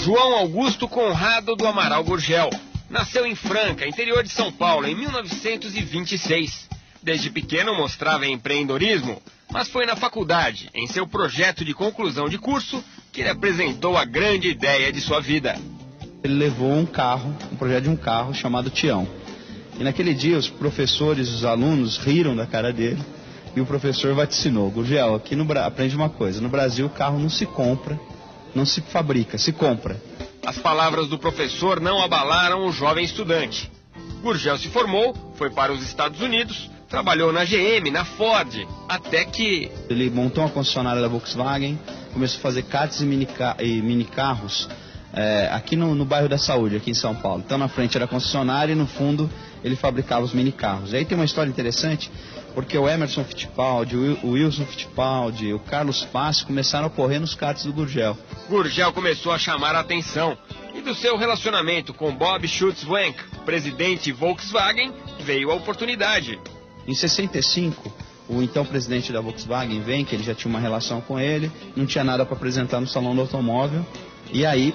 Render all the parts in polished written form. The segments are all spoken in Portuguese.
João Augusto Conrado do Amaral Gurgel nasceu em Franca, interior de São Paulo, em 1926. Desde pequeno mostrava empreendedorismo, mas foi na faculdade, em seu projeto de conclusão de curso, que ele apresentou a grande ideia de sua vida. Ele levou um projeto de um carro chamado Tião. E naquele dia os professores e os alunos riram da cara dele e o professor vaticinou: Gurgel, aqui aprende uma coisa, no Brasil o carro não se compra, não se fabrica, se compra. As palavras do professor não abalaram o jovem estudante. Gurgel se formou, foi para os Estados Unidos, trabalhou na GM, na Ford, até que... Ele montou uma concessionária da Volkswagen, começou a fazer karts e mini carros aqui no bairro da Saúde, aqui em São Paulo. Então na frente era a concessionária e no fundo ele fabricava os mini carros. E aí tem uma história interessante, porque o Emerson Fittipaldi, o Wilson Fittipaldi, o Carlos Passi começaram a correr nos karts do Gurgel. Gurgel começou a chamar a atenção, e do seu relacionamento com Bob Schutz-Wenck, presidente Volkswagen, veio a oportunidade. Em 65, o então presidente da Volkswagen, Wenck, ele já tinha uma relação com ele, não tinha nada para apresentar no salão do automóvel, e aí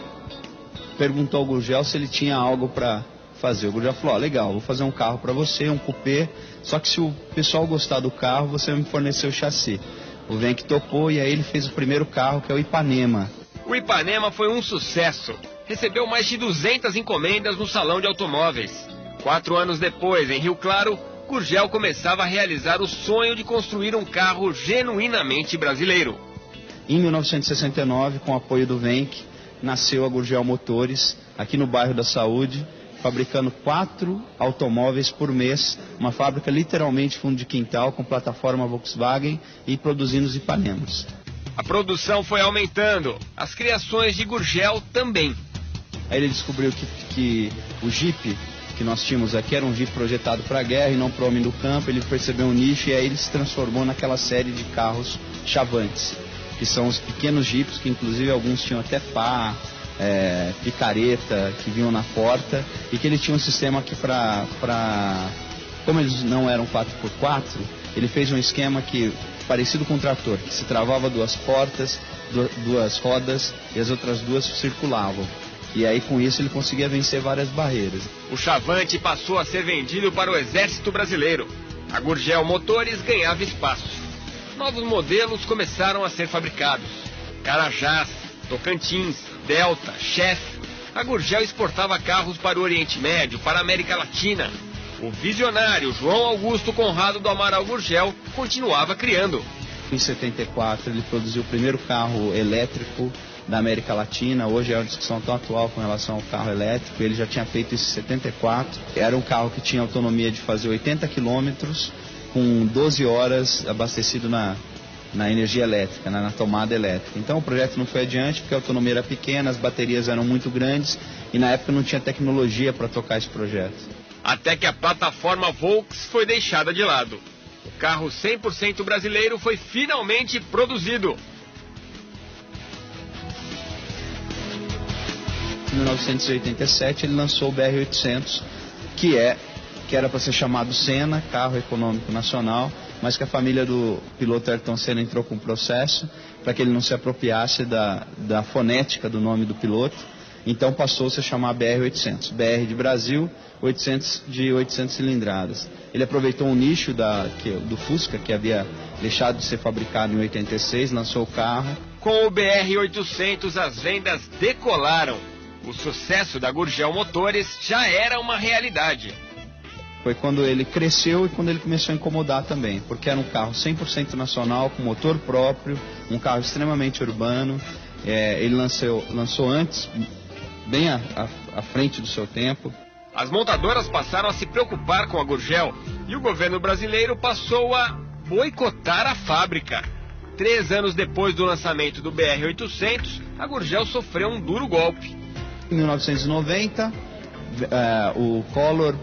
perguntou ao Gurgel se ele tinha algo para fazer. O Gurgel falou: legal, vou fazer um carro para você, um coupé, só que se o pessoal gostar do carro, você vai me fornecer o chassi. O Wenck topou e aí ele fez o primeiro carro, que é o Ipanema. O Ipanema foi um sucesso. Recebeu mais de 200 encomendas no salão de automóveis. 4 anos depois, em Rio Claro, Gurgel começava a realizar o sonho de construir um carro genuinamente brasileiro. Em 1969, com o apoio do Wenck, nasceu a Gurgel Motores, aqui no bairro da Saúde, fabricando 4 automóveis por mês, uma fábrica literalmente fundo de quintal, com plataforma Volkswagen e produzindo os Ipanemas. A produção foi aumentando, as criações de Gurgel também. Aí ele descobriu que o Jeep que nós tínhamos aqui era um Jeep projetado para a guerra e não para o homem do campo. Ele percebeu um nicho e aí ele se transformou naquela série de carros chavantes, que são os pequenos Jeeps, que inclusive alguns tinham até pá, picareta, que vinham na porta, e que ele tinha um sistema aqui como eles não eram 4x4, ele fez um esquema parecido com um trator, que se travava 2 portas, 2 rodas, e as outras 2 circulavam. E aí com isso ele conseguia vencer várias barreiras. O Chavante passou a ser vendido para o Exército Brasileiro. A Gurgel Motores ganhava espaço. Novos modelos começaram a ser fabricados. Carajás, Tocantins, Delta, Chef. A Gurgel exportava carros para o Oriente Médio, para a América Latina. O visionário João Augusto Conrado do Amaral Gurgel continuava criando. Em 74 ele produziu o primeiro carro elétrico da América Latina. Hoje é uma discussão tão atual com relação ao carro elétrico. Ele já tinha feito isso em 74. Era um carro que tinha autonomia de fazer 80 quilômetros com 12 horas abastecido na energia elétrica, na tomada elétrica. Então o projeto não foi adiante porque a autonomia era pequena, as baterias eram muito grandes e na época não tinha tecnologia para tocar esse projeto. Até que a plataforma Volks foi deixada de lado. O carro 100% brasileiro foi finalmente produzido. Em 1987 ele lançou o BR-800, que era para ser chamado Senna, carro econômico nacional, mas que a família do piloto Ayrton Senna entrou com um processo para que ele não se apropriasse da fonética do nome do piloto, então passou-se a chamar BR-800, BR de Brasil, 800 de 800 cilindradas. Ele aproveitou um nicho do Fusca, que havia deixado de ser fabricado em 86, lançou o carro. Com o BR-800 as vendas decolaram. O sucesso da Gurgel Motores já era uma realidade. Foi quando ele cresceu e quando ele começou a incomodar também, porque era um carro 100% nacional, com motor próprio, um carro extremamente urbano. Ele lançou antes, bem à frente do seu tempo. As montadoras passaram a se preocupar com a Gurgel e o governo brasileiro passou a boicotar a fábrica. 3 anos depois do lançamento do BR-800, a Gurgel sofreu um duro golpe. Em 1990, o Collor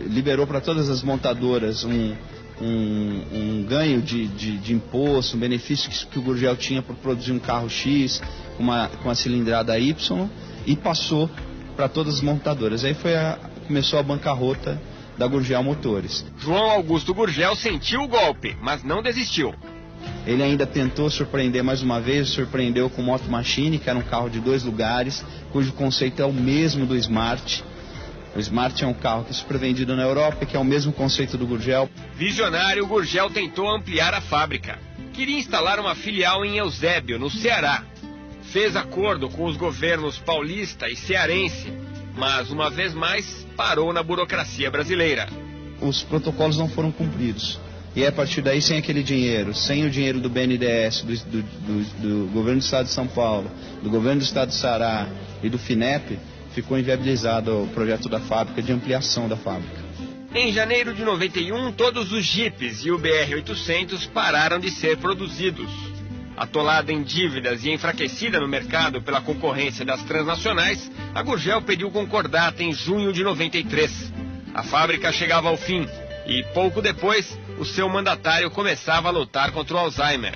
liberou para todas as montadoras um ganho de imposto, um benefício que o Gurgel tinha por produzir um carro X com a cilindrada Y, e passou para todas as montadoras. Aí começou a bancarrota da Gurgel Motores. João Augusto Gurgel sentiu o golpe, mas não desistiu. Ele ainda tentou surpreender mais uma vez, surpreendeu com o Moto Machine, que era um carro de 2 lugares, cujo conceito é o mesmo do Smart. O Smart é um carro que é super vendido na Europa, que é o mesmo conceito do Gurgel. Visionário, o Gurgel tentou ampliar a fábrica. Queria instalar uma filial em Eusébio, no Ceará. Fez acordo com os governos paulista e cearense, mas uma vez mais parou na burocracia brasileira. Os protocolos não foram cumpridos. E a partir daí, sem aquele dinheiro, sem o dinheiro do BNDES, do governo do estado de São Paulo, do governo do estado do Ceará e do FINEP, ficou inviabilizado o projeto da fábrica, de ampliação da fábrica. Em janeiro de 91, todos os Jeeps e o BR-800 pararam de ser produzidos. Atolada em dívidas e enfraquecida no mercado pela concorrência das transnacionais, a Gurgel pediu concordata em junho de 93. A fábrica chegava ao fim e, pouco depois, o seu mandatário começava a lutar contra o Alzheimer.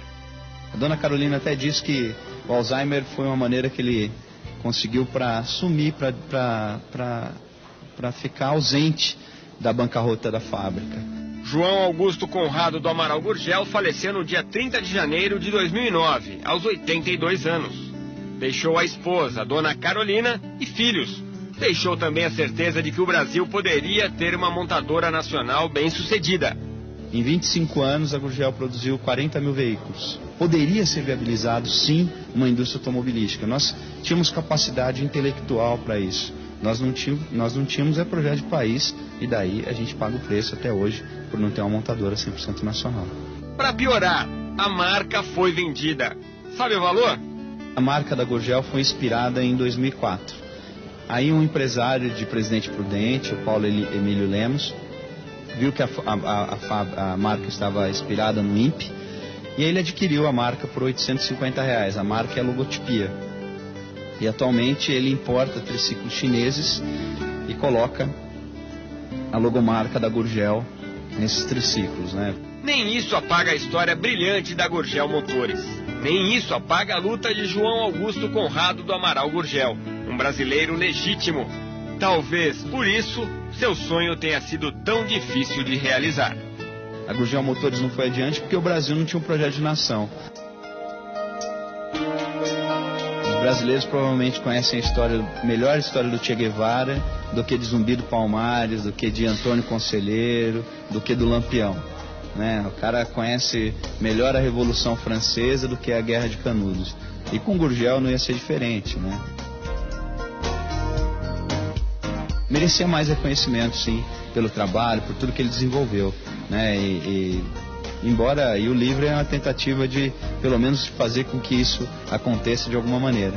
A dona Carolina até disse que o Alzheimer foi uma maneira que ele conseguiu para sumir, para ficar ausente da bancarrota da fábrica. João Augusto Conrado do Amaral Gurgel faleceu no dia 30 de janeiro de 2009, aos 82 anos. Deixou a esposa, a dona Carolina, e filhos. Deixou também a certeza de que o Brasil poderia ter uma montadora nacional bem-sucedida. Em 25 anos, a Gurgel produziu 40 mil veículos. Poderia ser viabilizado, sim, uma indústria automobilística. Nós tínhamos capacidade intelectual para isso. Nós não tínhamos projeto de país, e daí a gente paga o preço até hoje por não ter uma montadora 100% nacional. Para piorar, a marca foi vendida. Sabe o valor? A marca da Gurgel foi inspirada em 2004. Aí um empresário de Presidente Prudente, o Paulo Emílio Lemos, viu que a marca estava inspirada no INPE, e ele adquiriu a marca por R$850. A marca é a logotipia. E atualmente ele importa triciclos chineses e coloca a logomarca da Gurgel nesses triciclos, né? Nem isso apaga a história brilhante da Gurgel Motores. Nem isso apaga a luta de João Augusto Conrado do Amaral Gurgel, um brasileiro legítimo. Talvez por isso seu sonho tenha sido tão difícil de realizar. A Gurgel Motores não foi adiante porque o Brasil não tinha um projeto de nação. Os brasileiros provavelmente conhecem melhor a história do Che Guevara do que de Zumbi do Palmares, do que de Antônio Conselheiro, do que do Lampião, né? O cara conhece melhor a Revolução Francesa do que a Guerra de Canudos. E com Gurgel não ia ser diferente, né? Merecia mais reconhecimento, sim, pelo trabalho, por tudo que ele desenvolveu, né? Embora o livro é uma tentativa de, pelo menos, fazer com que isso aconteça de alguma maneira.